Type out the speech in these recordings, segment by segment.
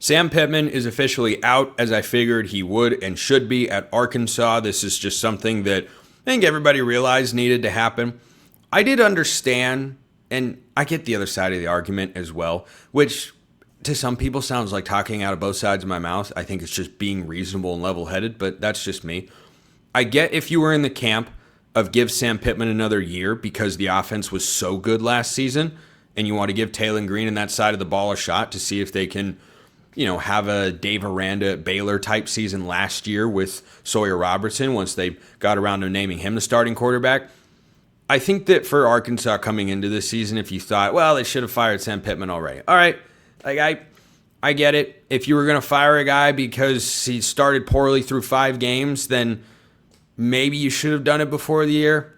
Sam Pittman is officially out, as I figured he would and should be at Arkansas. This is just something that I think everybody realized needed to happen. I did understand, and I get the other side of the argument as well, which to some people sounds like talking out of both sides of my mouth. I think it's just being reasonable and level-headed, but that's just me. I get if you were in the camp of give Sam Pittman another year because the offense was so good last season, and you want to give Taylor Green and that side of the ball a shot to see if they can, have a Dave Aranda at Baylor type season last year with Sawyer Robertson once they got around to naming him the starting quarterback. I think that for Arkansas coming into this season, if you thought, well, they should have fired Sam Pittman already. All right, I get it. If you were going to fire a guy because he started poorly through 5 games, then maybe you should have done it before the year.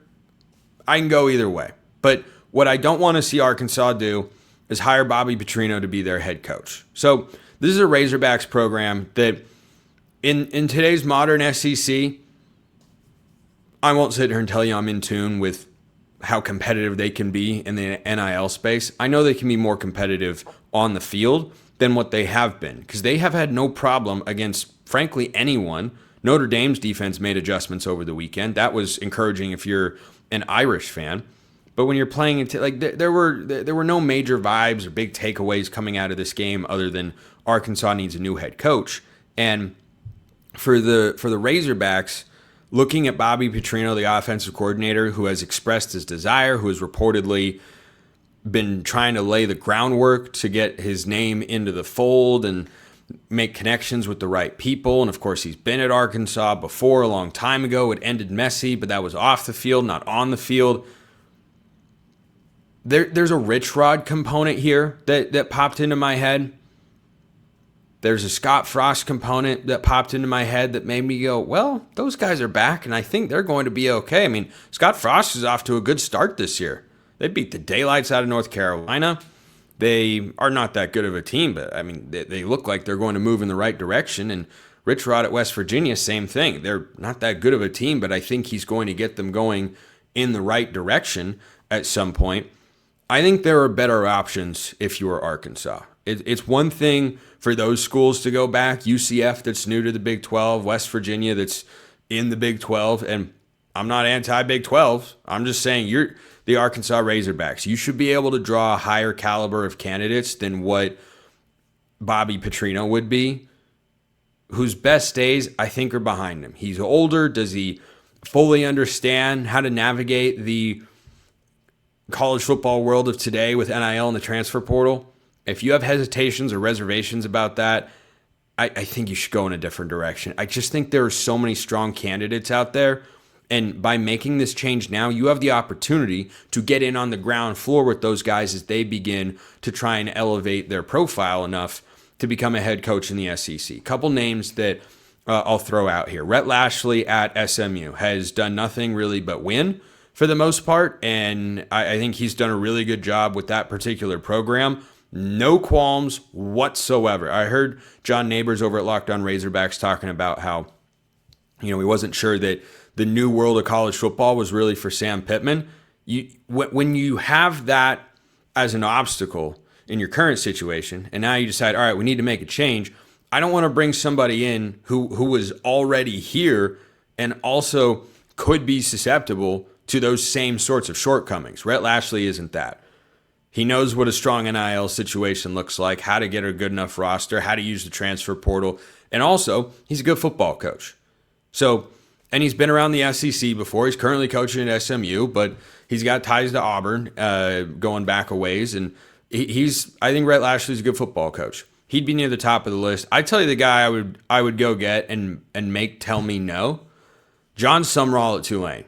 I can go either way. But what I don't want to see Arkansas do is hire Bobby Petrino to be their head coach. So this is a Razorbacks program that in today's modern SEC, I won't sit here and tell you I'm in tune with how competitive they can be in the NIL space. I know they can be more competitive on the field than what they have been because they have had no problem against, frankly, anyone. Notre Dame's defense made adjustments over the weekend. That was encouraging if you're an Irish fan. But when you're playing it, there were no major vibes or big takeaways coming out of this game other than Arkansas needs a new head coach. And for the Razorbacks, looking at Bobby Petrino, the offensive coordinator, who has expressed his desire, who has reportedly been trying to lay the groundwork to get his name into the fold and make connections with the right people. And of course, he's been at Arkansas before a long time ago. It ended messy, but that was off the field, not on the field. There's a Rich Rod component here that popped into my head. There's a Scott Frost component that popped into my head that made me go, well, those guys are back, and I think they're going to be okay. I mean, Scott Frost is off to a good start this year. They beat the daylights out of North Carolina. They are not that good of a team, but, I mean, they look like they're going to move in the right direction. And Rich Rod at West Virginia, same thing. They're not that good of a team, but I think he's going to get them going in the right direction at some point. I think there are better options if you are Arkansas. It's one thing for those schools to go back, UCF that's new to the Big 12, West Virginia that's in the Big 12, and I'm not anti-Big 12. I'm just saying you're the Arkansas Razorbacks. You should be able to draw a higher caliber of candidates than what Bobby Petrino would be, whose best days, I think, are behind him. He's older. Does he fully understand how to navigate the college football world of today with NIL and the transfer portal? If you have hesitations or reservations about that, I think you should go in a different direction. I just think there are so many strong candidates out there. And by making this change now, you have the opportunity to get in on the ground floor with those guys as they begin to try and elevate their profile enough to become a head coach in the SEC. A couple names that I'll throw out here. Rhett Lashlee at SMU has done nothing really but win for the most part. And I think he's done a really good job with that particular program. No qualms whatsoever. I heard John Neighbors over at Locked On Razorbacks talking about how, he wasn't sure that the new world of college football was really for Sam Pittman. When you have that as an obstacle in your current situation, and now you decide, all right, we need to make a change, I don't want to bring somebody in who was already here and also could be susceptible to those same sorts of shortcomings. Rhett Lashlee isn't that. He knows what a strong NIL situation looks like, how to get a good enough roster, how to use the transfer portal, and also he's a good football coach. So, and he's been around the SEC before. He's currently coaching at SMU, but he's got ties to Auburn going back a ways, and I think Rhett Lashlee's a good football coach. He'd be near the top of the list. I tell you the guy I would go get and make tell me no, John Sumrall at Tulane.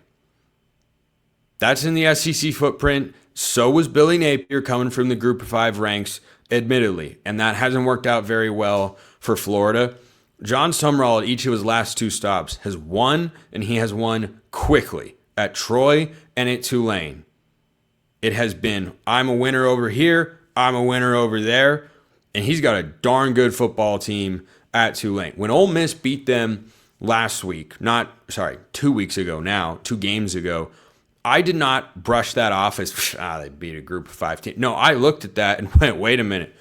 That's in the SEC footprint. So was Billy Napier coming from the Group of 5 ranks, admittedly, and that hasn't worked out very well for Florida. John Sumrall at each of his last 2 stops has won, and he has won quickly at Troy and at Tulane. It has been, I'm a winner over here, I'm a winner over there, and he's got a darn good football team at Tulane. When Ole Miss beat them last week, 2 weeks ago now, 2 games ago, I did not brush that off as, they beat a Group of 5 team. No, I looked at that and went, wait a minute.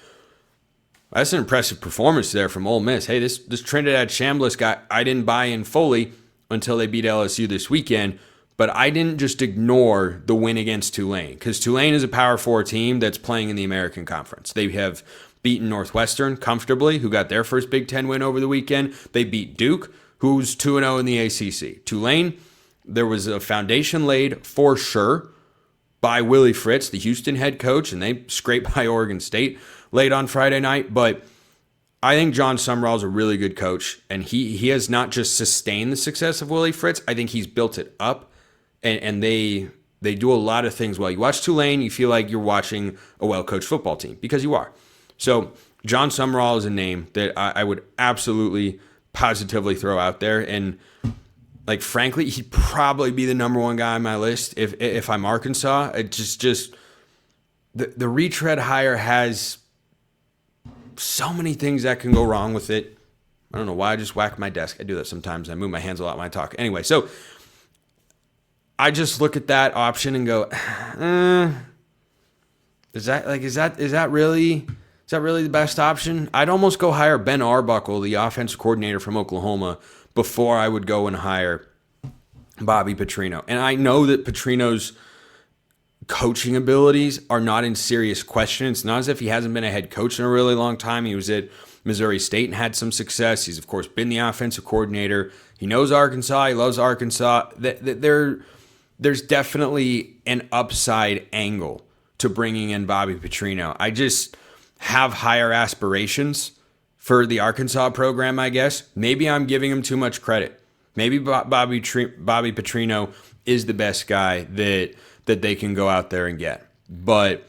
That's an impressive performance there from Ole Miss. Hey, this Trinidad Chambliss guy, I didn't buy in fully until they beat LSU this weekend, but I didn't just ignore the win against Tulane, because Tulane is a Power 4 team that's playing in the American Conference. They have beaten Northwestern comfortably, who got their first Big Ten win over the weekend. They beat Duke, who's 2-0 in the ACC. Tulane, there was a foundation laid for sure by Willie Fritz, the Houston head coach, and they scraped by Oregon State late on Friday night. But I think John Sumrall is a really good coach, and he has not just sustained the success of Willie Fritz. I think he's built it up, and they do a lot of things well. You watch Tulane, you feel like you're watching a well-coached football team, because you are. So John Sumrall is a name that I would absolutely, positively throw out there, and like, frankly, he'd probably be the number one guy on my list if I'm Arkansas. It just the retread hire has so many things that can go wrong with it. I don't know why I just whack my desk. I do that sometimes. I move my hands a lot when I talk. Anyway, so I just look at that option and go, is that really the best option? I'd almost go hire Ben Arbuckle, the offensive coordinator from Oklahoma, before I would go and hire Bobby Petrino. And I know that Petrino's coaching abilities are not in serious question. It's not as if he hasn't been a head coach in a really long time. He was at Missouri State and had some success. He's, of course, been the offensive coordinator. He knows Arkansas. He loves Arkansas. There's definitely an upside angle to bringing in Bobby Petrino. I just have higher aspirations for the Arkansas program, I guess. Maybe I'm giving him too much credit. Maybe Bobby Petrino is the best guy that they can go out there and get. But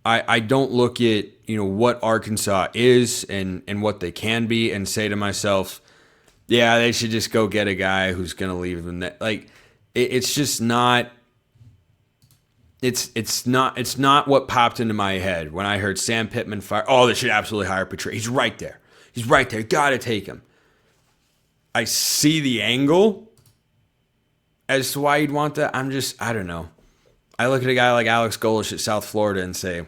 I don't look at what Arkansas is and what they can be and say to myself, yeah, they should just go get a guy who's going to leave them. Like, it's just not. It's not what popped into my head when I heard Sam Pittman fire. Oh, they should absolutely hire Petrino. He's right there. Got to take him. I see the angle as to why you'd want that. I don't know. I look at a guy like Alex Golesh at South Florida and say,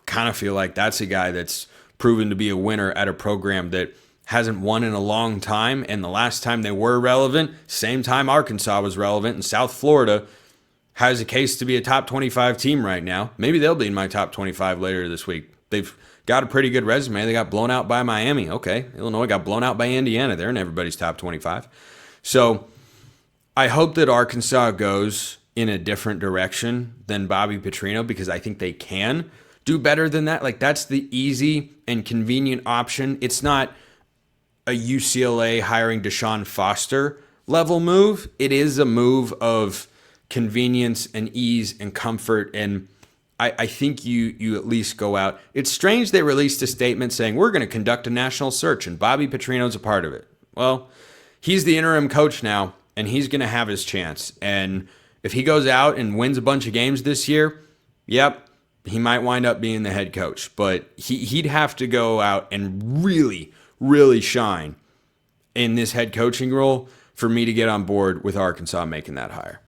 kind of feel like that's a guy that's proven to be a winner at a program that hasn't won in a long time. And the last time they were relevant, same time Arkansas was relevant, and South Florida has a case to be a top 25 team right now. Maybe they'll be in my top 25 later this week. They've got a pretty good resume. They got blown out by Miami. Okay, Illinois got blown out by Indiana. They're in everybody's top 25. So I hope that Arkansas goes in a different direction than Bobby Petrino, because I think they can do better than that. Like, that's the easy and convenient option. It's not a UCLA hiring Deshaun Foster level move. It is a move of convenience and ease and comfort, and I think you at least go out. It's strange they released a statement saying, we're going to conduct a national search, and Bobby Petrino's a part of it. Well, he's the interim coach now, and he's going to have his chance. And if he goes out and wins a bunch of games this year, yep, he might wind up being the head coach. But he'd have to go out and really, really shine in this head coaching role for me to get on board with Arkansas making that hire.